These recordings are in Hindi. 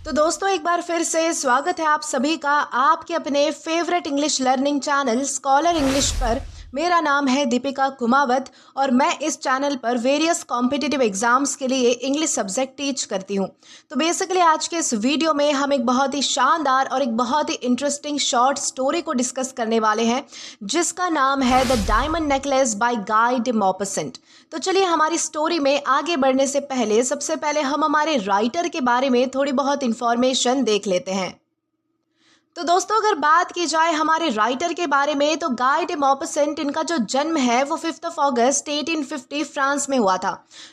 तो दोस्तों एक बार फिर से स्वागत है आप सभी का आपके अपने favourite English learning channel scholar English पर। मेरा नाम है दीपिका कुमावत और मैं इस चैनल पर वेरियस कॉम्पिटिटिव एग्जाम्स के लिए इंग्लिश सब्जेक्ट टीच करती हूं। तो बेसिकली आज के इस वीडियो में हम एक बहुत ही शानदार और एक बहुत ही इंटरेस्टिंग शॉर्ट स्टोरी को डिस्कस करने वाले हैं जिसका नाम है the diamond necklace by Guy de Maupassant. तो चलिए हमारी स्टोरी में आगे बढ़ने से पहले सबसे पहले हम हमारे राइटर के बारे में थोड़ी बहुत इंफॉर्मेशन देख लेते हैं। तो दोस्तों अगर बात की जाए हमारे राइटर के बारे में तो गाय de मॉपसेंट इनका जो जन्म है वो 5 अगस्त 1850 फ्रांस में हुआ था।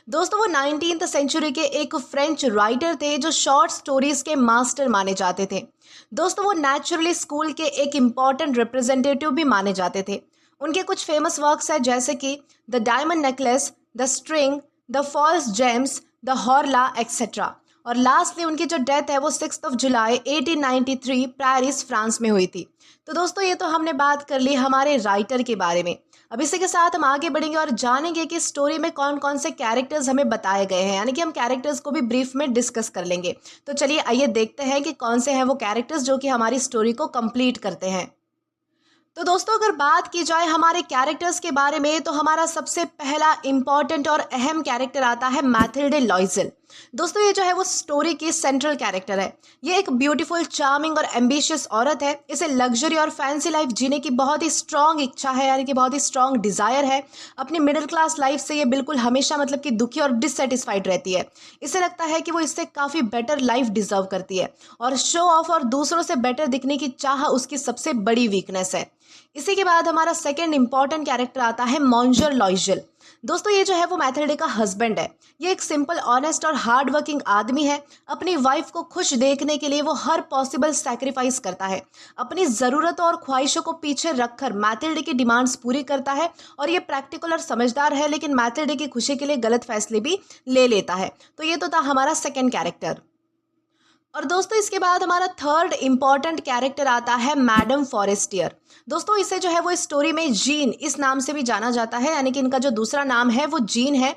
दोस्तों वो 19th सेंचुरी के एक फ्रेंच राइटर थे जो शॉर्ट स्टोरीज के मास्टर माने जाते थे। दोस्तों वो नेचुरली स्कूल के एक इम्पॉर्टेंट रिप्रेजेंटेटिव भी माने जाते थे। उनके कुछ फेमस वर्क्स हैं जैसे कि the diamond necklace, the string, the false gems, the Horla etcetera. और लास्टली उनकी जो डेथ है वो 6 जुलाई 1893 पेरिस फ्रांस में हुई थी। तो दोस्तों ये तो हमने बात कर ली हमारे राइटर के बारे में। अब इसी के साथ हम आगे बढ़ेंगे और जानेंगे कि स्टोरी में कौन कौन से कैरेक्टर्स हमें बताए गए हैं, यानी कि हम कैरेक्टर्स को भी ब्रीफ में डिस्कस कर लेंगे। तो चलिए आइए देखते हैं कि कौन से हैं वो कैरेक्टर्स जो कि हमारी स्टोरी को कंप्लीट करते हैं। तो दोस्तों अगर बात की जाए हमारे कैरेक्टर्स के बारे में तो हमारा सबसे पहला इंपॉर्टेंट और अहम कैरेक्टर आता है मैथिल्डे लॉइजल। दोस्तों ये जो है वो स्टोरी की सेंट्रल कैरेक्टर है। ये एक ब्यूटीफुल, चार्मिंग और एम्बिशियस औरत है। इसे लग्जरी और फैंसी लाइफ जीने की बहुत ही स्ट्रांग इच्छा है, यानी कि बहुत ही स्ट्रांग डिजायर है। अपनी मिडिल क्लास लाइफ से ये बिल्कुल हमेशा मतलब कि दुखी और डिससेटिस्फाइड रहती है। इसे लगता है कि वो इससे काफ़ी बेटर लाइफ डिजर्व करती है और शो ऑफ और दूसरों से बेटर दिखने की चाह उसकी सबसे बड़ी वीकनेस है। इसी के बाद हमारा सेकंड इंपॉर्टेंट कैरेक्टर आता है मॉन्जर लॉइजल। दोस्तों ये जो है वो मैथिल्डे का हस्बैंड है। ये एक सिंपल, ऑनेस्ट और हार्ड वर्किंग आदमी है। अपनी वाइफ को खुश देखने के लिए वो हर पॉसिबल सैक्रिफाइस करता है। अपनी ज़रूरतों और ख्वाहिशों को पीछे रखकर मैथिल्डे की डिमांड्स पूरी करता है और ये प्रैक्टिकल और समझदार है, लेकिन मैथिल्डे की खुशी के लिए गलत फैसले भी ले लेता है। तो ये तो था हमारा सेकेंड कैरेक्टर। और दोस्तों इसके बाद हमारा थर्ड इंपॉर्टेंट कैरेक्टर आता है मैडम फॉरेस्टियर। दोस्तों इसे जो है वो स्टोरी में जीन इस नाम से भी जाना जाता है, यानी कि इनका जो दूसरा नाम है वो जीन है।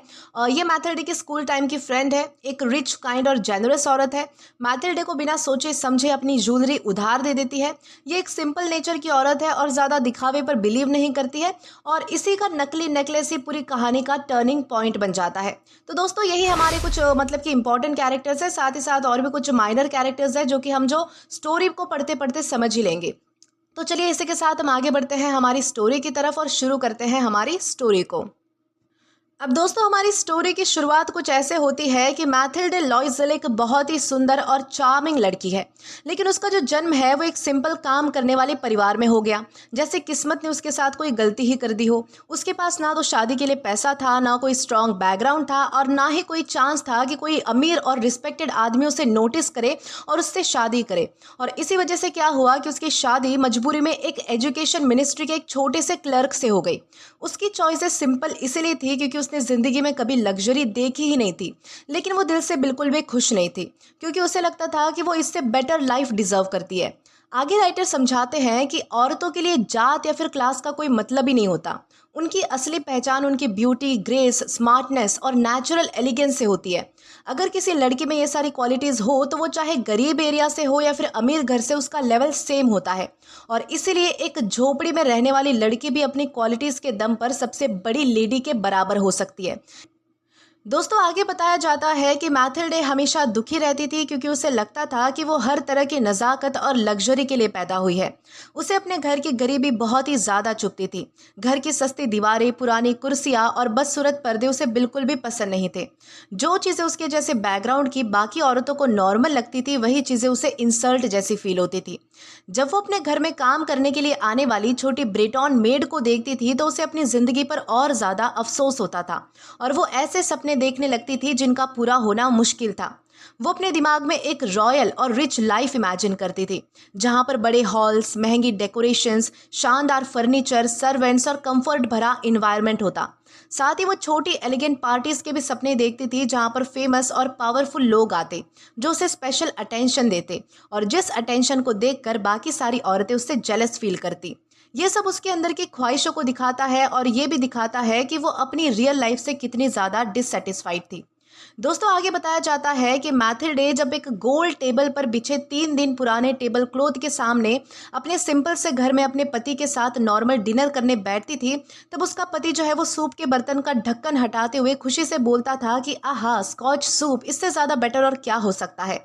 ये मैथिल्डे की स्कूल टाइम की फ्रेंड है। एक रिच, काइंड और जेनरस औरत है। मैथिल्डे को बिना सोचे समझे अपनी ज्वेलरी उधार दे देती है। ये एक सिंपल नेचर की औरत है और ज़्यादा दिखावे पर बिलीव नहीं करती है और इसी का नकली नेकलेस ही पूरी कहानी का टर्निंग पॉइंट बन जाता है। तो दोस्तों यही हमारे कुछ मतलब कि इंपॉर्टेंट कैरेक्टर्स है। साथ ही साथ और भी कुछ माइनर कैरेक्टर्स है जो कि हम जो स्टोरी को पढ़ते पढ़ते समझ ही लेंगे। तो चलिए इसी के साथ हम आगे बढ़ते हैं हमारी स्टोरी की तरफ और शुरू करते हैं हमारी स्टोरी को। अब दोस्तों हमारी स्टोरी की शुरुआत कुछ ऐसे होती है कि मैथिल्डे लॉइजल एक बहुत ही सुंदर और चार्मिंग लड़की है, लेकिन उसका जो जन्म है वो एक सिंपल काम करने वाले परिवार में हो गया। जैसे किस्मत ने उसके साथ कोई गलती ही कर दी हो। उसके पास ना तो शादी के लिए पैसा था, ना कोई स्ट्रॉन्ग बैकग्राउंड था और ना ही कोई चांस था कि कोई अमीर और रिस्पेक्टेड आदमी उसे नोटिस करे और उससे शादी करे। और इसी वजह से क्या हुआ कि उसकी शादी मजबूरी में एक एजुकेशन मिनिस्ट्री के एक छोटे से क्लर्क से हो गई। उसकी चॉइसेस सिंपल इसलिए थी क्योंकि उसने ज़िंदगी में कभी लग्जरी देखी ही नहीं थी, लेकिन वो दिल से बिल्कुल भी खुश नहीं थी क्योंकि उसे लगता था कि वो इससे बेटर लाइफ डिजर्व करती है। आगे राइटर समझाते हैं कि औरतों के लिए जात या फिर क्लास का कोई मतलब ही नहीं होता। उनकी असली पहचान उनकी ब्यूटी, ग्रेस, स्मार्टनेस और नेचुरल एलिगेंस से होती है। अगर किसी लड़की में ये सारी क्वालिटीज़ हो तो वो चाहे गरीब एरिया से हो या फिर अमीर घर से, उसका लेवल सेम होता है। और इसीलिए एक झोपड़ी में रहने वाली लड़की भी अपनी क्वालिटीज़ के दम पर सबसे बड़ी लेडी के बराबर हो सकती है। दोस्तों आगे बताया जाता है कि मैथिल्डे हमेशा दुखी रहती थी क्योंकि उसे लगता था कि वो हर तरह की नज़ाकत और लग्जरी के लिए पैदा हुई है। उसे अपने घर की गरीबी बहुत ही ज़्यादा चुभती थी। घर की सस्ती दीवारें, पुरानी कुर्सियाँ और बदसूरत पर्दे उसे बिल्कुल भी पसंद नहीं थे। जो चीज़ें उसके जैसे बैकग्राउंड की बाकी औरतों को नॉर्मल लगती थी, वही चीज़ें उसे इंसल्ट जैसी फील होती थी। जब वो अपने घर में काम करने के लिए आने वाली छोटी ब्रेटॉन मेड को देखती थी तो उसे अपनी ज़िंदगी पर और ज़्यादा अफसोस होता था और वो ऐसे सपने देखने लगती थी जिनका पूरा होना मुश्किल था। वो अपने दिमाग में एक रॉयल और रिच लाइफ इमेजिन करती थी जहां पर बड़े हॉल्स, महंगी डेकोरेशंस, शानदार फर्नीचर, सर्वेंट्स और कंफर्ट भरा इन्वायरमेंट होता। साथ ही वो छोटी एलिगेंट पार्टीज के भी सपने देखती थी जहां पर फेमस और पावरफुल लोग आते जो उसे स्पेशल अटेंशन देते और जिस अटेंशन को देखकर बाकी सारी औरतें उससे जेलस फील करती। ये सब उसके अंदर की ख्वाहिशों को दिखाता है और ये भी दिखाता है कि वो अपनी रियल लाइफ से कितनी ज़्यादा डिससेटिस्फाइड थी। दोस्तों आगे बताया जाता है कि मैथिल्डे जब एक गोल टेबल पर बिछे 3 दिन पुराने टेबल क्लॉथ के सामने अपने सिंपल से घर में अपने पति के साथ नॉर्मल डिनर करने बैठती थी, तब उसका पति जो है वो सूप के बर्तन का ढक्कन हटाते हुए खुशी से बोलता था कि आहा स्कॉच सूप, इससे ज़्यादा बेटर और क्या हो सकता है।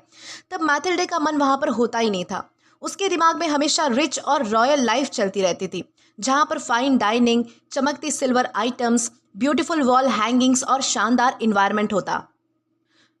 तब मैथिल्डे का मन वहाँ पर होता ही नहीं था। उसके दिमाग में हमेशा रिच और रॉयल लाइफ चलती रहती थी, जहाँ पर फाइन डाइनिंग, चमकती silver items, beautiful wall hangings और शानदार इन्वायरमेंट होता।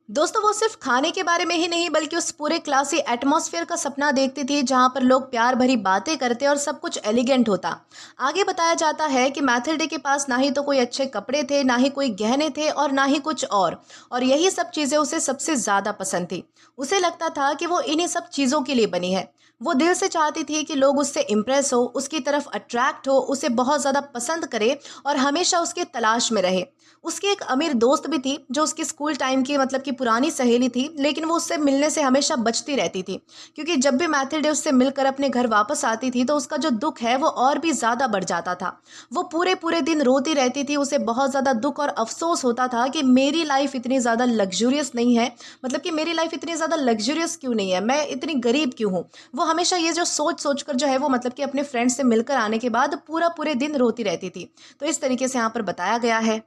दोस्तों वो सिर्फ खाने के बारे में ही नहीं बल्कि उस पूरे क्लासी एटमॉस्फेयर का सपना देखती थी जहां पर लोग प्यार भरी बातें करते और सब कुछ एलिगेंट होता। आगे बताया जाता है कि मैथिल्डे के पास ना ही तो कोई अच्छे कपड़े थे, ना ही कोई गहने थे और ना ही कुछ और यही सब चीज़ें उसे सबसे ज़्यादा पसंद थी। उसे लगता था कि वो इन्हीं सब चीज़ों के लिए बनी है। वो दिल से चाहती थी कि लोग उससे इम्प्रेस हो, उसकी तरफ अट्रैक्ट हो, उसे बहुत ज़्यादा पसंद करे और हमेशा उसके तलाश में रहे। उसकी एक अमीर दोस्त भी थी जो उसकी स्कूल टाइम की मतलब कि पुरानी सहेली थी, लेकिन वो उससे मिलने से हमेशा बचती रहती थी, क्योंकि जब भी मैथिल्डे उससे मिलकर अपने घर वापस आती थी तो उसका जो दुख है वो और भी ज़्यादा बढ़ जाता था। वो पूरे पूरे दिन रोती रहती थी। उसे बहुत ज़्यादा दुख और अफसोस होता था कि मेरी लाइफ इतनी ज़्यादा लग्जूरियस नहीं है, मतलब कि मेरी लाइफ इतनी ज़्यादा लग्जूरियस क्यों नहीं है, मैं इतनी गरीब क्यों हूँ। वो हमेशा ये जो सोच सोच कर जो है वो मतलब कि अपने फ्रेंड से मिलकर आने के बाद पूरे दिन रोती रहती थी। तो इस तरीके से यहाँ पर बताया गया है।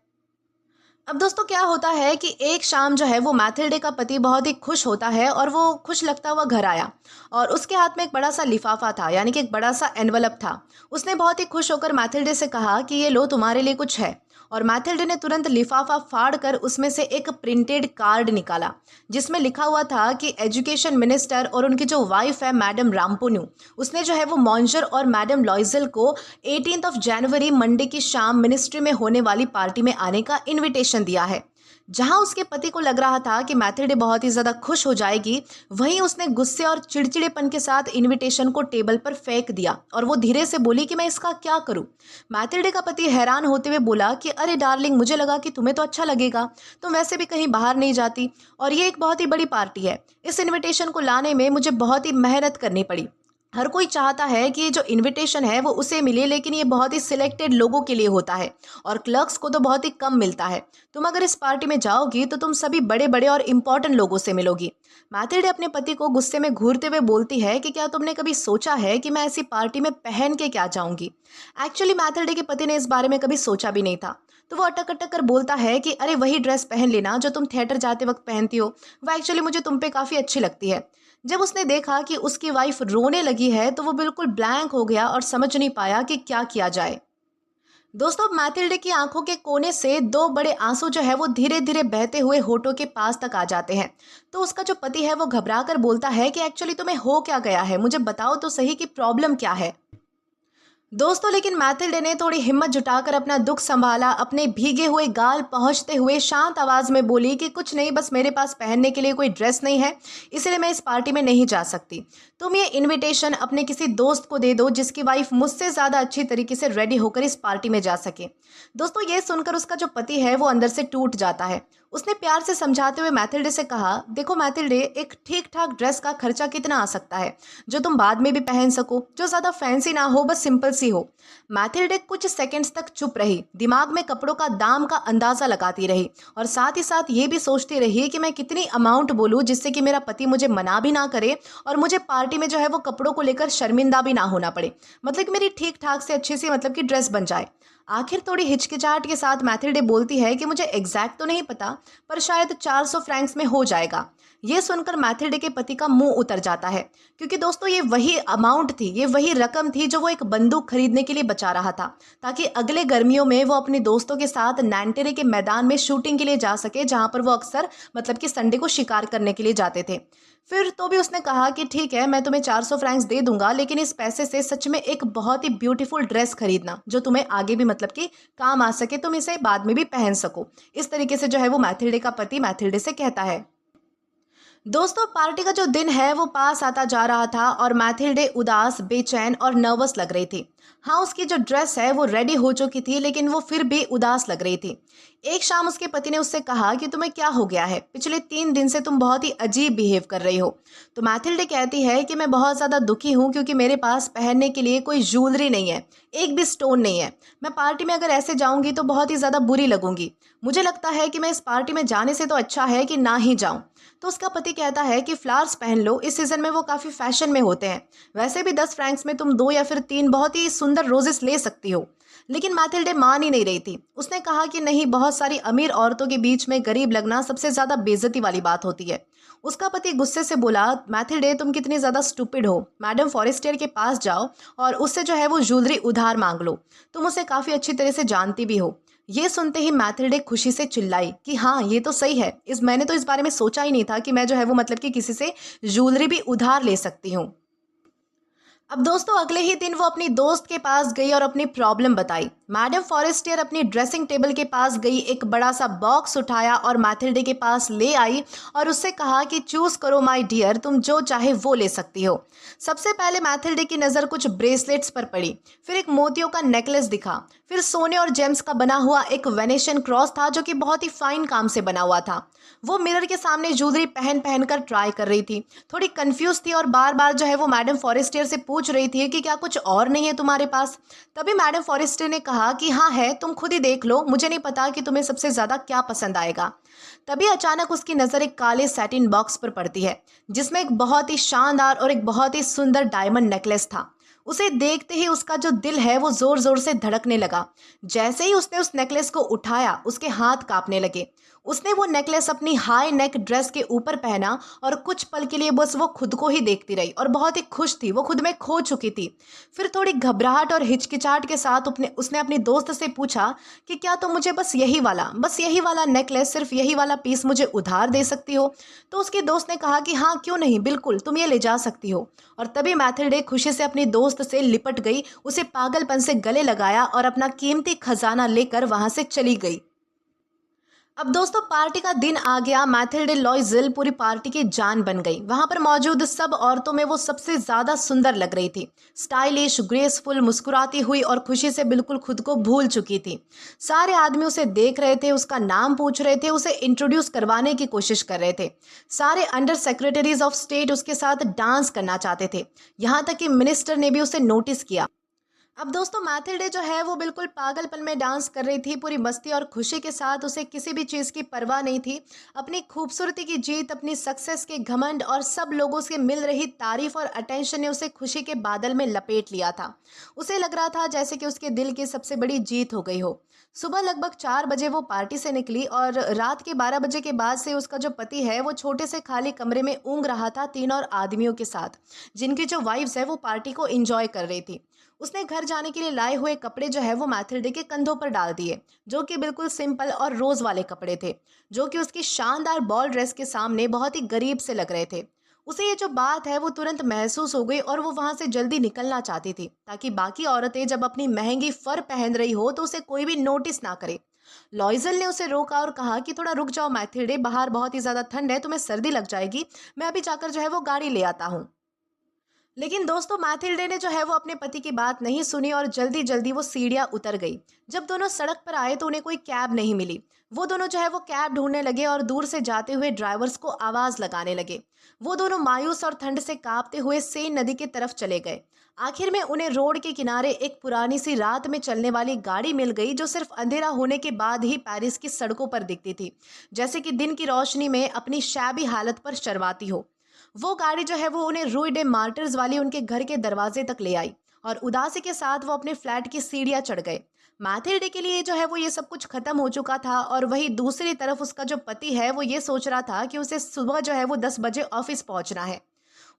अब दोस्तों क्या होता है कि एक शाम जो है वो मैथिल्डे का पति बहुत ही खुश होता है और वो खुश लगता हुआ घर आया और उसके हाथ में एक बड़ा सा लिफाफा था, यानी कि एक बड़ा सा एनवलप था। उसने बहुत ही खुश होकर मैथिल्डे से कहा कि ये लो तुम्हारे लिए कुछ है। और मैथिल्डे ने तुरंत लिफाफा फाड़ कर उसमें से एक प्रिंटेड कार्ड निकाला जिसमें लिखा हुआ था कि एजुकेशन मिनिस्टर और उनकी जो वाइफ है मैडम रामपुन्यू, उसने जो है वो मॉन्जर और मैडम लॉइजल को 18 जनवरी मंडे की शाम मिनिस्ट्री में होने वाली पार्टी में आने का इनविटेशन दिया है। जहां उसके पति को लग रहा था कि मैथिल्डे बहुत ही ज्यादा खुश हो जाएगी, वहीं उसने गुस्से और चिड़चिड़ेपन के साथ इनविटेशन को टेबल पर फेंक दिया और वो धीरे से बोली कि मैं इसका क्या करूं। मैथिल्डे का पति हैरान होते हुए बोला कि अरे डार्लिंग, मुझे लगा कि तुम्हें तो अच्छा लगेगा, तुम वैसे भी कहीं बाहर नहीं जाती और ये एक बहुत ही बड़ी पार्टी है। इस इनविटेशन को लाने में मुझे बहुत ही मेहनत करनी पड़ी। हर कोई चाहता है कि ये जो इनविटेशन है वो उसे मिले, लेकिन ये बहुत ही सिलेक्टेड लोगों के लिए होता है और क्लर्क्स को तो बहुत ही कम मिलता है। तुम अगर इस पार्टी में जाओगी तो तुम सभी बड़े बड़े और इम्पोर्टेंट लोगों से मिलोगी। मैथिल्डे अपने पति को गुस्से में घूरते हुए बोलती है कि क्या तुमने कभी सोचा है कि मैं ऐसी पार्टी में पहन के क्या जाऊंगी। एक्चुअली मैथिल्डे के पति ने इस बारे में कभी सोचा भी नहीं था, तो वो अटक अटक कर बोलता है कि अरे वही ड्रेस पहन लेना जो तुम थिएटर जाते वक्त पहनती हो, वो एक्चुअली मुझे तुम पे काफ़ी अच्छी लगती है। जब उसने देखा कि उसकी वाइफ रोने लगी है तो वो बिल्कुल ब्लैंक हो गया और समझ नहीं पाया कि क्या किया जाए। दोस्तों मैथिल्डे की आंखों के कोने से दो बड़े आंसू जो है वो धीरे धीरे बहते हुए होठों के पास तक आ जाते हैं। तो उसका जो पति है वो घबरा कर बोलता है कि एक्चुअली तुम्हें हो क्या गया है, मुझे बताओ तो सही कि प्रॉब्लम क्या है। दोस्तों लेकिन मैथिल्डे ने थोड़ी हिम्मत जुटाकर अपना दुख संभाला, अपने भीगे हुए गाल पहुंचते हुए शांत आवाज में बोली कि कुछ नहीं, बस मेरे पास पहनने के लिए कोई ड्रेस नहीं है, इसलिए मैं इस पार्टी में नहीं जा सकती। तुम ये इनविटेशन अपने किसी दोस्त को दे दो जिसकी वाइफ मुझसे ज़्यादा अच्छी तरीके से रेडी होकर इस पार्टी में जा सके। दोस्तों ये सुनकर उसका जो पति है वो अंदर से टूट जाता है। उसने प्यार से समझाते हुए मैथिल्डे से कहा, देखो मैथिल्डे, एक ठीक ठाक ड्रेस का खर्चा कितना आ सकता है जो तुम बाद में भी पहन सको, जो ज़्यादा फैंसी ना हो, बस सिंपल सी हो। मैथिल्डे कुछ सेकंड्स तक चुप रही, दिमाग में कपड़ों का दाम का अंदाज़ा लगाती रही और साथ ही साथ ये भी सोचती रही कि मैं कितनी अमाउंट बोलूँ जिससे कि मेरा पति मुझे मना भी ना करे और मुझे पार्टी में जो है वो कपड़ों को लेकर शर्मिंदा भी ना होना पड़े, मतलब कि मेरी ठीक ठाक से अच्छी सी मतलब कि ड्रेस बन जाए। आखिर थोड़ी हिचकिचाहट के साथ मैथिल्डे बोलती है कि मुझे एग्जैक्ट तो नहीं पता, पर शायद 400 फ्रैंक्स में हो जाएगा। ये सुनकर मैथिल्डे के पति का मुंह उतर जाता है, क्योंकि दोस्तों ये वही अमाउंट थी, ये वही रकम थी जो वो एक बंदूक खरीदने के लिए बचा रहा था, ताकि अगले गर्मियों में वो अपने दोस्तों के साथ नैंटेरे के मैदान में शूटिंग के लिए जा सके, जहां पर वो अक्सर मतलब कि संडे को शिकार करने के लिए जाते थे। फिर तो भी उसने कहा कि ठीक है, मैं तुम्हें 400 फ्रैंक्स दे दूंगा, लेकिन इस पैसे से सच में एक बहुत ही ब्यूटीफुल ड्रेस खरीदना जो तुम्हें आगे भी मतलब कि काम आ सके, तुम इसे बाद में भी पहन सको। इस तरीके से जो है वो मैथिल्डे का पति मैथिल्डे से कहता है। दोस्तों पार्टी का जो दिन है वो पास आता जा रहा था और मैथिल्डे उदास, बेचैन और नर्वस लग रही थी। हाँ, उसकी जो ड्रेस है वो रेडी हो चुकी थी, लेकिन वो फिर भी उदास लग रही थी। एक शाम उसके पति ने उससे कहा कि तुम्हें क्या हो गया है, पिछले 3 दिन से तुम बहुत ही अजीब बिहेव कर रही हो। तो मैथिल्डे कहती है कि मैं बहुत ज़्यादा दुखी हूँ क्योंकि मेरे पास पहनने के लिए कोई ज्वेलरी नहीं है, एक भी स्टोन नहीं है। मैं पार्टी में अगर ऐसे जाऊंगी तो बहुत ही ज़्यादा बुरी लगूंगी। मुझे लगता है कि मैं इस पार्टी में जाने से तो अच्छा है कि ना ही जाऊं। तो उसका पति कहता है कि फ्लावर्स पहन लो, इस सीज़न में वो काफ़ी फैशन में होते हैं। वैसे भी 10 फ्रैंक्स में तुम 2 या फिर 3 बहुत ही सुंदर रोजेस ले सकती हो। लेकिन मैथिल्डे मान ही नहीं रही थी। उसने कहा कि नहीं, बहुत सारी अमीर औरतों के बीच में गरीब लगना सबसे ज़्यादा बेइज्जती वाली बात होती है। उसका पति गुस्से से बोला, मैथिल्डे तुम कितनी ज़्यादा स्टूपिड हो। मैडम फॉरेस्टियर के पास जाओ और उससे जो है वो ज्वेलरी उधार मांग लो। तुम उसे काफ़ी अच्छी तरह से जानती भी हो। ये सुनते ही मैथिल्डे खुशी से चिल्लाई कि हाँ, ये तो सही है। मैंने तो इस बारे में सोचा ही नहीं था कि मैं जो है वो मतलब कि किसी से ज्वेलरी भी उधार ले सकती हूँ। अब दोस्तों अगले ही दिन वो अपनी दोस्त के पास गई और अपनी प्रॉब्लम बताई। मैडम फॉरेस्टियर अपनी ड्रेसिंग टेबल के पास गई, एक बड़ा सा बॉक्स उठाया और मैथिल्डे के पास ले आई और उससे कहा कि चूज करो माय डियर, तुम जो चाहे वो ले सकती हो। सबसे पहले मैथिल्डे की नज़र कुछ ब्रेसलेट्स पर पड़ी, फिर एक मोतियों का नेकलेस दिखा, फिर सोने और जेम्स का बना हुआ एक वेनेशियन क्रॉस था जो कि बहुत ही फाइन काम से बना हुआ था। वो मिरर के सामने ज्वेलरी पहन पहन कर ट्राई कर रही थी, थोड़ी कंफ्यूज थी और बार बार जो है वो मैडम फॉरेस्टियर से पूछ रही थी कि क्या कुछ और नहीं है तुम्हारे पास। तभी मैडम फॉरेस्टियर ने कहा कि हाँ है, तुम खुद ही देख लो, मुझे नहीं पता कि तुम्हें सबसे ज़्यादा क्या पसंद आएगा। तभी अचानक उसकी नज़र एक काले सैटिन बॉक्स पर पड़ती है जिसमें एक बहुत ही शानदार और एक बहुत ही सुंदर डायमंड नेकलेस था। उसे देखते ही उसका जो दिल है वो जोर जोर से धड़कने लगा। जैसे ही उसने उस नेकलेस को उठाया उसके हाथ कांपने लगे। उसने वो नेकलेस अपनी हाई नेक ड्रेस के ऊपर पहना और कुछ पल के लिए बस वो खुद को ही देखती रही और बहुत ही खुश थी, वो खुद में खो चुकी थी। फिर थोड़ी घबराहट और हिचकिचाहट के साथ उसने अपनी दोस्त से पूछा कि क्या तुम मुझे बस यही वाला नेकलेस, सिर्फ यही वाला पीस मुझे उधार दे सकती हो। तो उसकी दोस्त ने कहा कि हाँ क्यों नहीं, बिल्कुल तुम ये ले जा सकती हो। और तभी मैथिल्डे खुशी से अपनी दोस्त से लिपट गई, उसे पागलपन से गले लगाया और अपना कीमती खजाना लेकर वहां से चली गई। अब दोस्तों पार्टी का दिन आ गया। मैथिल्डे लॉइजल पूरी पार्टी की जान बन गई। वहां पर मौजूद सब औरतों में वो सबसे ज्यादा सुंदर लग रही थी, स्टाइलिश, ग्रेसफुल, मुस्कुराती हुई और खुशी से बिल्कुल खुद को भूल चुकी थी। सारे आदमी उसे देख रहे थे, उसका नाम पूछ रहे थे, उसे इंट्रोड्यूस करवाने की कोशिश कर रहे थे। सारे अंडर सेक्रेटरीज ऑफ स्टेट उसके साथ डांस करना चाहते थे, यहाँ तक कि मिनिस्टर ने भी उसे नोटिस किया। अब दोस्तों मैथिल्डे जो है वो बिल्कुल पागलपन में डांस कर रही थी, पूरी मस्ती और खुशी के साथ। उसे किसी भी चीज़ की परवाह नहीं थी। अपनी खूबसूरती की जीत, अपनी सक्सेस के घमंड और सब लोगों से मिल रही तारीफ और अटेंशन ने उसे खुशी के बादल में लपेट लिया था। उसे लग रहा था जैसे कि उसके दिल की सबसे बड़ी जीत हो गई हो। सुबह लगभग 4 बजे वो पार्टी से निकली और रात के 12 बजे के बाद से उसका जो पति है वो छोटे से खाली कमरे में ऊँग रहा था 3 और आदमियों के साथ, जिनकी जो वाइफ्स है वो पार्टी को एंजॉय कर रही थी। उसने घर जाने के लिए लाए हुए कपड़े जो है वो मैथिल्डे के कंधों पर डाल दिए, जो कि बिल्कुल सिंपल और रोज वाले कपड़े थे, जो कि उसकी शानदार बॉल ड्रेस के सामने बहुत ही गरीब से लग रहे थे। उसे ये जो बात है वो तुरंत महसूस हो गई और वो वहां से जल्दी निकलना चाहती थी, ताकि बाकी औरतें जब अपनी महंगी फर पहन रही हो तो उसे कोई भी नोटिस ना करे। लॉइजल ने उसे रोका और कहा कि थोड़ा रुक जाओ मैथिल्डे, बाहर बहुत ही ज्यादा ठंड है, तुम्हें सर्दी लग जाएगी। मैं अभी जाकर जो है वो गाड़ी ले आता हूँ। लेकिन दोस्तों मैथिल्डे ने जो है वो अपने पति की बात नहीं सुनी और जल्दी जल्दी वो सीढ़ियां उतर गई। जब दोनों सड़क पर आए तो उन्हें कोई कैब नहीं मिली। वो दोनों जो है वो कैब ढूंढने लगे और दूर से जाते हुए ड्राइवर्स को आवाज लगाने लगे। वो दोनों मायूस और ठंड से कांपते हुए सेन नदी की तरफ चले गए। आखिर में उन्हें रोड के किनारे एक पुरानी सी रात में चलने वाली गाड़ी मिल गई, जो सिर्फ अंधेरा होने के बाद ही पेरिस की सड़कों पर दिखती थी, जैसे कि दिन की रोशनी में अपनी शैबी हालत पर शर्माती हो। वो गाड़ी जो है वो उन्हें रूई डे मार्टर्स वाली उनके घर के दरवाजे तक ले आई और उदासी के साथ वो अपने फ्लैट की सीढ़ियां चढ़ गए। मैथिल्डे के लिए जो है वो ये सब कुछ खत्म हो चुका था और वही दूसरी तरफ उसका जो पति है वो ये सोच रहा था कि उसे सुबह जो है वो 10 बजे ऑफिस पहुंचना है।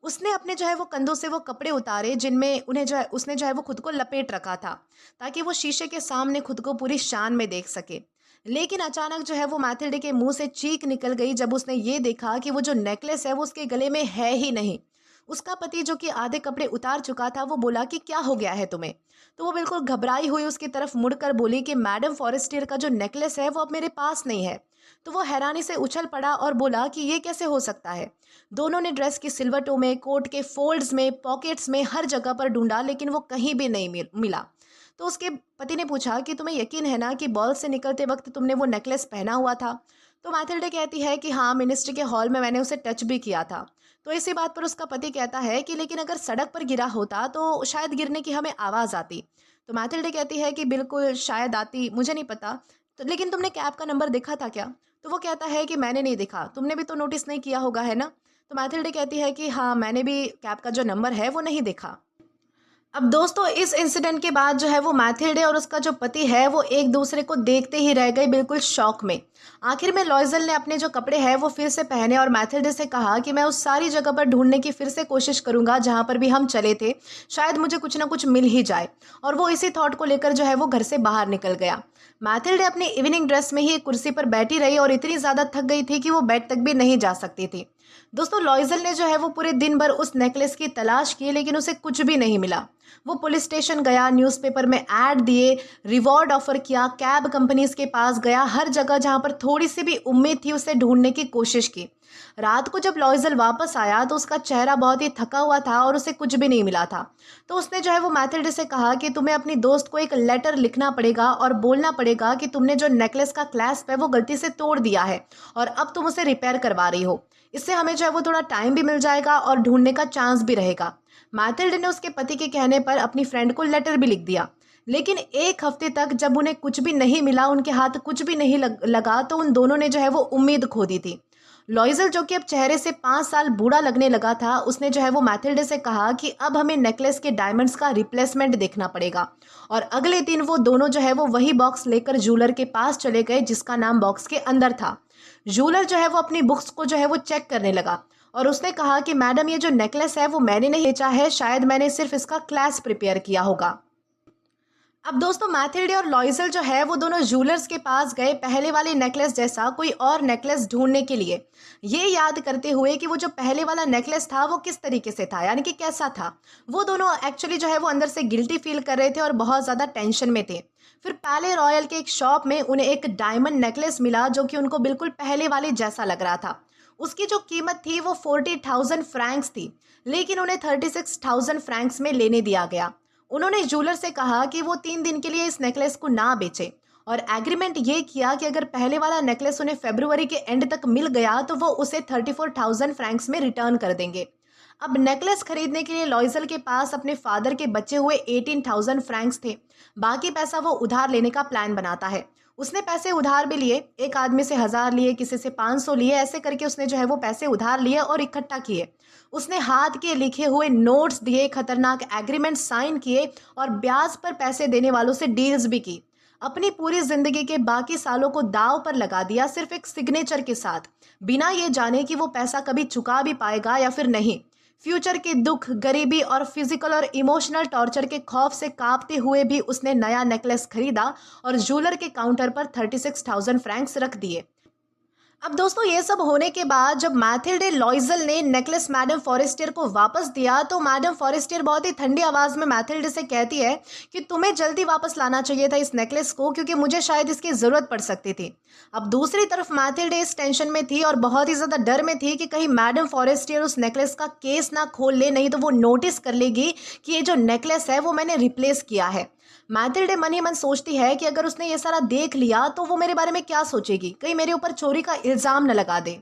उसने अपने जो है वो कंधों से वो कपड़े उतारे जिनमें उन्हें जो है उसने जो है वो खुद को लपेट रखा था, ताकि वो शीशे के सामने खुद को पूरी शान में देख सके। लेकिन अचानक जो है वो मैथिल्डे के मुंह से चीख निकल गई जब उसने ये देखा कि वो जो नेकलेस है वो उसके गले में है ही नहीं। उसका पति जो कि आधे कपड़े उतार चुका था वो बोला कि क्या हो गया है तुम्हें। तो वो बिल्कुल घबराई हुई उसकी तरफ मुड़कर बोली कि मैडम फॉरेस्टियर का जो नेकलेस है वो अब मेरे पास नहीं है। तो वो हैरानी से उछल पड़ा और बोला कि ये कैसे हो सकता है। दोनों ने ड्रेस की सिलवटों में, कोट के फोल्ड्स में, पॉकेट्स में, हर जगह पर ढूंढा लेकिन वो कहीं भी नहीं मिला। तो उसके पति ने पूछा कि तुम्हें यकीन है ना कि बॉल से निकलते वक्त तुमने वो नेकलेस पहना हुआ था? तो मैथिल्डे कहती है कि हाँ, मिनिस्ट्री के हॉल में मैंने उसे टच भी किया था। तो इसी बात पर उसका पति कहता है कि लेकिन अगर सड़क पर गिरा होता तो शायद गिरने की हमें आवाज़ आती। तो मैथिल्डे कहती है कि बिल्कुल शायद आती, मुझे नहीं पता। तो लेकिन तुमने कैब का नंबर देखा था क्या? तो वो कहता है कि मैंने नहीं देखा, तुमने भी तो नोटिस नहीं किया होगा, है ना? तो मैथिल्डे कहती है कि हाँ, मैंने भी कैब का जो नंबर है वो नहीं देखा। अब दोस्तों, इस इंसिडेंट के बाद जो है वो मैथिल्डे और उसका जो पति है वो एक दूसरे को देखते ही रह गए, बिल्कुल शॉक में। आखिर में लॉयजल ने अपने जो कपड़े हैं वो फिर से पहने और मैथिल्डे से कहा कि मैं उस सारी जगह पर ढूंढने की फिर से कोशिश करूंगा जहां पर भी हम चले थे, शायद मुझे कुछ ना कुछ मिल ही जाए। और वो इसी थॉट को लेकर जो है वो घर से बाहर निकल गया। मैथिल्डे अपनी इवनिंग ड्रेस में ही एक कुर्सी पर बैठी रही और इतनी ज़्यादा थक गई थी कि वो बेड तक भी नहीं जा सकती थी। दोस्तों, लॉयजल ने जो है वो पूरे दिन भर उस नेकलेस की तलाश की लेकिन उसे कुछ भी नहीं मिला। वो पुलिस स्टेशन गया, न्यूज़पेपर में ऐड दिए, रिवॉर्ड ऑफर किया, कैब कंपनीज के पास गया, हर जगह जहां पर थोड़ी सी भी उम्मीद थी उसे ढूंढने की कोशिश की। रात को जब लॉयजल वापस आया तो उसका चेहरा बहुत ही थका हुआ था और उसे कुछ भी नहीं मिला था। तो उसने जो है वो मैथिल्डे से कहा कि तुम्हें अपनी दोस्त को एक लेटर लिखना पड़ेगा और बोलना पड़ेगा कि तुमने जो नेकलेस का क्लैस्प है वो गलती से तोड़ दिया है और अब तुम उसे रिपेयर करवा रही हो। इससे हमें जो है वो थोड़ा टाइम भी मिल जाएगा और ढूंढने का चांस भी रहेगा। मैथिल्डे ने उसके पति के कहने पर अपनी फ्रेंड को लेटर भी लिख दिया। लेकिन एक हफ्ते तक जब उन्हें कुछ भी नहीं मिला, उनके हाथ कुछ भी नहीं लगा, तो उन दोनों ने जो है वो उम्मीद खो दी थी। लॉयजल, जो कि अब चेहरे से 5 साल बूढ़ा लगने लगा था, उसने जो है वो मैथिल्डे से कहा कि अब हमें नेकलेस के डायमंड्स का रिप्लेसमेंट देखना पड़ेगा। और अगले दिन वो दोनों जो है वो वही बॉक्स लेकर जूलर के पास चले गए जिसका नाम बॉक्स के अंदर था। जूलर जो है वो अपनी बुक्स को जो है वो चेक करने लगा और उसने कहा कि मैडम, ये जो नेकलेस है वो मैंने नहीं बेचा है, शायद मैंने सिर्फ इसका क्लास प्रिपेयर किया होगा। अब दोस्तों, मैथिल्डे और लॉयजल जो है वो दोनों जूलर्स के पास गए पहले वाले नेकलेस जैसा कोई और नेकलेस ढूंढने के लिए, ये याद करते हुए कि वो जो पहले वाला नेकलेस था वो किस तरीके से था, यानी कि कैसा था। वो दोनों एक्चुअली जो है वो अंदर से गिल्टी फील कर रहे थे और बहुत ज़्यादा टेंशन में थे। फिर पैले रॉयल के एक शॉप में उन्हें एक डायमंड नेकलेस मिला जो कि उनको बिल्कुल पहले वाले जैसा लग रहा था। उसकी जो कीमत थी वो 40,000 फ्रैंक्स थी, लेकिन उन्हें 36,000 फ्रैंक्स में लेने दिया गया। उन्होंने जूलर से कहा कि वो 3 दिन के लिए इस नेकलेस को ना बेचे और एग्रीमेंट ये किया कि अगर पहले वाला नेकलेस उन्हें फरवरी के एंड तक मिल गया तो वो उसे 34,000 फ्रैंक्स में रिटर्न कर देंगे। अब नेकलेस खरीदने के लिए लॉयजल के पास अपने फादर के बचे हुए 18,000 फ्रैंक्स थे। बाकी पैसा वो उधार लेने का प्लान बनाता है। उसने पैसे उधार भी लिए, एक आदमी से 1,000 लिए, किसी से 500 लिए, ऐसे करके उसने जो है वो पैसे उधार लिए और इकट्ठा किए। उसने हाथ के लिखे हुए नोट्स दिए, खतरनाक एग्रीमेंट साइन किए और ब्याज पर पैसे देने वालों से डील्स भी की। अपनी पूरी जिंदगी के बाकी सालों को दाव पर लगा दिया सिर्फ एक सिग्नेचर के साथ, बिना ये जाने कि वो पैसा कभी चुका भी पाएगा या फिर नहीं। फ्यूचर के दुख, गरीबी और फिजिकल और इमोशनल टॉर्चर के खौफ से कांपते हुए भी उसने नया नेकलेस खरीदा और जूलर के काउंटर पर 36,000 फ्रैंक्स रख दिए। अब दोस्तों, ये सब होने के बाद जब मैथिल्डे लॉयजल ने नेकलेस मैडम फॉरेस्टियर को वापस दिया तो मैडम फॉरेस्टियर बहुत ही ठंडी आवाज़ में मैथिल्डे से कहती है कि तुम्हें जल्दी वापस लाना चाहिए था इस नेकलेस को, क्योंकि मुझे शायद इसकी ज़रूरत पड़ सकती थी। अब दूसरी तरफ मैथिल्डे इस टेंशन में थी और बहुत ही ज़्यादा डर में थी कि कहीं मैडम फॉरेस्टियर उस नेकलेस का केस ना खोल ले, नहीं तो वो नोटिस कर लेगी कि ये जो नेकलेस है वो मैंने रिप्लेस किया है। मैथिल्डे मन ही मन सोचती है कि अगर उसने ये सारा देख लिया तो वो मेरे बारे में क्या सोचेगी, कहीं मेरे ऊपर चोरी का इल्ज़ाम न लगा दे।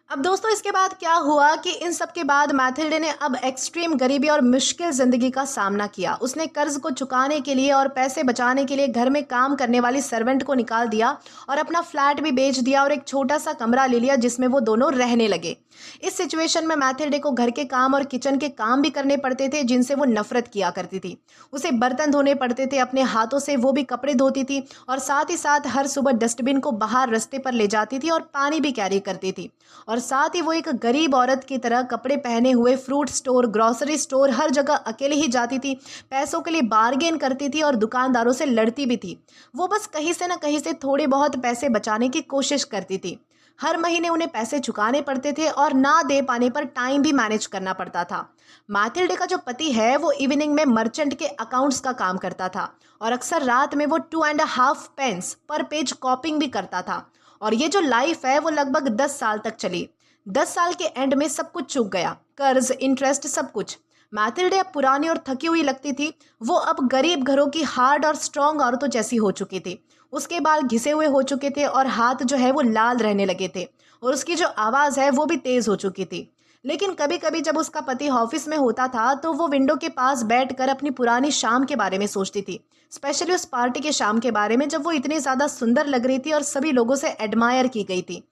अब दोस्तों, इसके बाद क्या हुआ कि इन सब के बाद मैथिल्डे ने अब एक्सट्रीम गरीबी और मुश्किल ज़िंदगी का सामना किया। उसने कर्ज को चुकाने के लिए और पैसे बचाने के लिए घर में काम करने वाली सर्वेंट को निकाल दिया और अपना फ्लैट भी बेच दिया और एक छोटा सा कमरा ले लिया जिसमें वो दोनों रहने लगे। इस सिचुएशन में मैथिल्डे को घर के काम और किचन के काम भी करने पड़ते थे जिनसे वो नफरत किया करती थी। उसे बर्तन धोने पड़ते थे अपने हाथों से, वो भी कपड़े धोती थी और साथ ही साथ हर सुबह डस्टबिन को बाहर रास्ते पर ले जाती थी और पानी भी कैरी करती थी। और साथ ही वो एक गरीब औरत की तरह कपड़े पहने हुए फ्रूट स्टोर, ग्रोसरी स्टोर, हर जगह अकेले ही जाती थी, पैसों के लिए बार्गेन करती थी और दुकानदारों से लड़ती भी थी। वो बस कहीं से ना कहीं से थोड़े बहुत पैसे बचाने की कोशिश करती थी। हर महीने उन्हें पैसे चुकाने पड़ते थे और ना दे पाने पर टाइम भी मैनेज करना पड़ता था। मैथिल्डे का जो पति है वो इवनिंग में मर्चेंट के अकाउंट्स का काम करता था और अक्सर रात में वो 2.5 पेंस पर पेज कॉपिंग भी करता था। और ये जो लाइफ है वो लगभग 10 साल तक चली। 10 साल के एंड में सब कुछ चूक गया, कर्ज, इंटरेस्ट, सब कुछ। मैथिल्डे अब पुरानी और थकी हुई लगती थी। वो अब गरीब घरों की हार्ड और स्ट्रॉन्ग औरतों जैसी हो चुकी थी। उसके बाल घिसे हुए हो चुके थे और हाथ जो है वो लाल रहने लगे थे, और उसकी जो आवाज़ है वो भी तेज़ हो चुकी थी। लेकिन कभी कभी जब उसका पति ऑफिस में होता था तो वो विंडो के पास बैठकर अपनी पुरानी शाम के बारे में सोचती थी, स्पेशली उस पार्टी के शाम के बारे में जब वो इतनी ज़्यादा सुंदर लग रही थी और सभी लोगों से एडमायर की गई थी।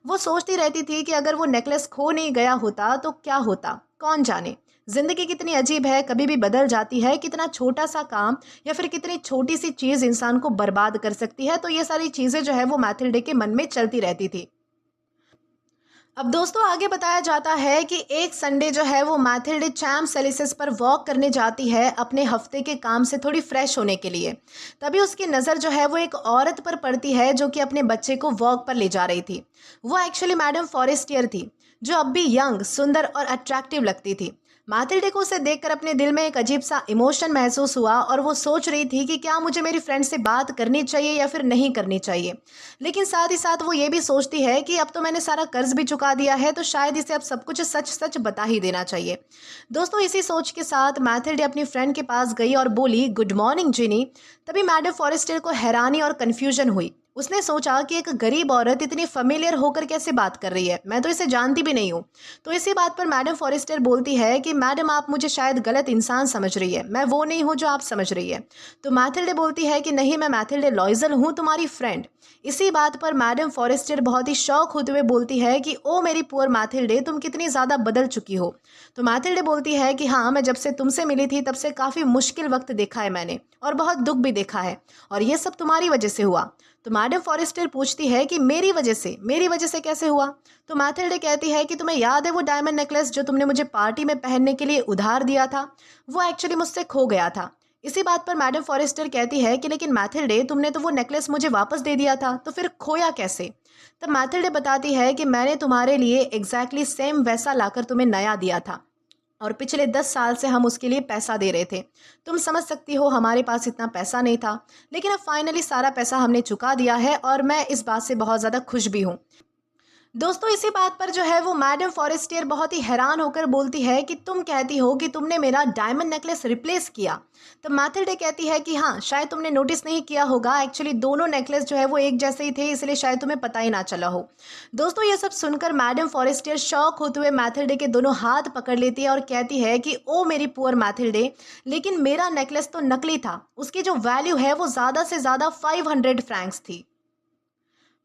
वो सोचती रहती थी कि अगर वो नेकलेस खो नहीं गया होता तो क्या होता, कौन जाने। जिंदगी कितनी अजीब है, कभी भी बदल जाती है। कितना छोटा सा काम या फिर कितनी छोटी सी चीज़ इंसान को बर्बाद कर सकती है। तो ये सारी चीज़ें जो है वो मैथिल्डे के मन में चलती रहती थी। अब दोस्तों आगे बताया जाता है कि एक संडे जो है वो मैथिल्डे चैम्प्स एलिसिस पर वॉक करने जाती है अपने हफ्ते के काम से थोड़ी फ्रेश होने के लिए। तभी उसकी नज़र जो है वो एक औरत पर पड़ती है जो कि अपने बच्चे को वॉक पर ले जा रही थी। वो एक्चुअली मैडम फॉरेस्टियर थी, जो अब भी यंग, सुंदर और अट्रैक्टिव लगती थी। मैथिल्डे को उसे देखकर अपने दिल में एक अजीब सा इमोशन महसूस हुआ और वो सोच रही थी कि क्या मुझे मेरी फ्रेंड से बात करनी चाहिए या फिर नहीं करनी चाहिए। लेकिन साथ ही साथ वो ये भी सोचती है कि अब तो मैंने सारा कर्ज भी चुका दिया है, तो शायद इसे अब सब कुछ सच सच बता ही देना चाहिए। दोस्तों इसी सोच के साथ मैथिल्डे अपनी फ्रेंड के पास गई और बोली, गुड मॉर्निंग जिनी। तभी मैडम फॉरेस्टर को हैरानी और कन्फ्यूजन हुई। उसने सोचा कि एक गरीब औरत इतनी फेमिलियर होकर कैसे बात कर रही है, मैं तो इसे जानती भी नहीं हूँ। तो इसी बात पर मैडम फॉरेस्टर बोलती है कि मैडम आप मुझे शायद गलत इंसान समझ रही है, मैं वो नहीं हूँ जो आप समझ रही है। तो मैथिल्डे बोलती है कि नहीं, मैं मैथिल्डे लॉइजल हूँ, तुम्हारी फ्रेंड। इसी बात पर मैडम फॉरेस्टर बहुत ही शौक होते हुए बोलती है कि ओ मेरी पुअर मैथिल्डे, तुम कितनी ज़्यादा बदल चुकी हो। तो मैथिल्डे बोलती है कि हाँ, मैं जब से तुमसे मिली थी तब से काफ़ी मुश्किल वक्त देखा है मैंने, और बहुत दुख भी देखा है, और ये सब तुम्हारी वजह से हुआ। तो मैडम फॉरेस्टर पूछती है कि मेरी वजह से कैसे हुआ। तो मैथिल्डे कहती है कि तुम्हें याद है वो डायमंड नेकलेस जो तुमने मुझे पार्टी में पहनने के लिए उधार दिया था, वो एक्चुअली मुझसे खो गया था। इसी बात पर मैडम फॉरेस्टर कहती है कि लेकिन मैथिल्डे, तुमने तो वो नेकलेस मुझे वापस दे दिया था, तो फिर खोया कैसे। तब मैथिल्डे बताती है कि मैंने तुम्हारे लिए एग्जैक्टली सेम वैसा लाकर तुम्हें नया दिया था, और पिछले 10 साल से हम उसके लिए पैसा दे रहे थे। तुम समझ सकती हो हमारे पास इतना पैसा नहीं था, लेकिन अब फाइनली सारा पैसा हमने चुका दिया है, और मैं इस बात से बहुत ज़्यादा खुश भी हूँ। दोस्तों इसी बात पर जो है वो मैडम फॉरेस्टियर बहुत ही हैरान होकर बोलती है कि तुम कहती हो कि तुमने मेरा डायमंड नेकलेस रिप्लेस किया। तो मैथिल्डे कहती है कि हाँ, शायद तुमने नोटिस नहीं किया होगा, एक्चुअली दोनों नेकलेस जो है वो एक जैसे ही थे, इसलिए शायद तुम्हें पता ही ना चला हो। दोस्तों ये सब सुनकर मैडम फॉरेस्टियर शॉक होते हुए मैथिल्डे के दोनों हाथ पकड़ लेती है और कहती है कि ओ मेरी पुअर मैथिल्डे, लेकिन मेरा नेकलेस तो नकली था, उसकी जो वैल्यू है वो ज़्यादा से ज़्यादा 500 फ्रैंक्स थी।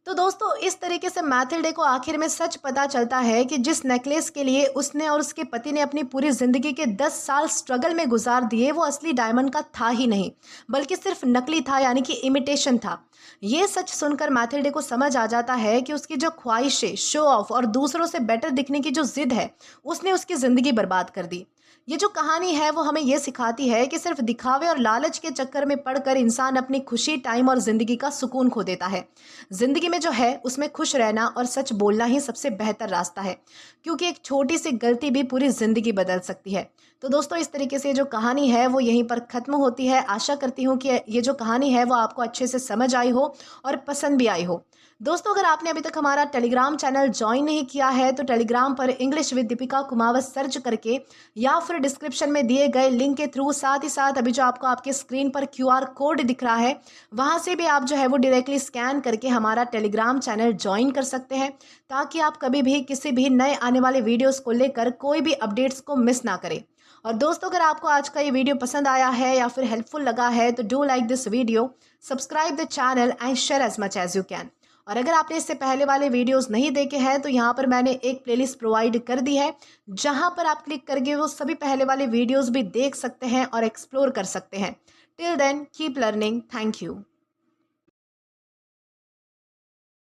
तो दोस्तों इस तरीके से मैथिल्डे को आखिर में सच पता चलता है कि जिस नेकलेस के लिए उसने और उसके पति ने अपनी पूरी ज़िंदगी के 10 साल स्ट्रगल में गुजार दिए, वो असली डायमंड का था ही नहीं, बल्कि सिर्फ नकली था, यानी कि इमिटेशन था। ये सच सुनकर मैथिल्डे को समझ आ जाता है कि उसकी जो ख्वाहिशें, शो ऑफ और दूसरों से बेटर दिखने की जो जिद है, उसने उसकी ज़िंदगी बर्बाद कर दी। ये जो कहानी है वो हमें ये सिखाती है कि सिर्फ दिखावे और लालच के चक्कर में पड़कर इंसान अपनी खुशी, टाइम और ज़िंदगी का सुकून खो देता है। ज़िंदगी में जो है उसमें खुश रहना और सच बोलना ही सबसे बेहतर रास्ता है, क्योंकि एक छोटी सी गलती भी पूरी ज़िंदगी बदल सकती है। तो दोस्तों इस तरीके से जो कहानी है वो यहीं पर ख़त्म होती है। आशा करती हूँ कि ये जो कहानी है वो आपको अच्छे से समझ आई हो और पसंद भी आई हो। दोस्तों अगर आपने अभी तक हमारा टेलीग्राम चैनल ज्वाइन नहीं किया है तो टेलीग्राम पर English with Deepika Kumawat search करके या फिर डिस्क्रिप्शन में दिए गए लिंक के थ्रू, साथ ही साथ अभी जो आपको आपके स्क्रीन पर QR कोड दिख रहा है वहां से भी आप जो है वो डायरेक्टली स्कैन करके हमारा टेलीग्राम चैनल ज्वाइन कर सकते हैं, ताकि आप कभी भी किसी भी नए आने वाले वीडियोज़ को लेकर कोई भी अपडेट्स को मिस ना करें। और दोस्तों अगर आपको आज का ये वीडियो पसंद आया है या फिर हेल्पफुल लगा है तो do like this video, subscribe the channel and share as much as you can. और अगर आपने इससे पहले वाले वीडियोस नहीं देखे हैं तो यहाँ पर मैंने एक प्लेलिस्ट प्रोवाइड कर दी है, जहाँ पर आप क्लिक करके वो सभी पहले वाले वीडियोस भी देख सकते हैं और एक्सप्लोर कर सकते हैं। Till then keep learning. Thank you.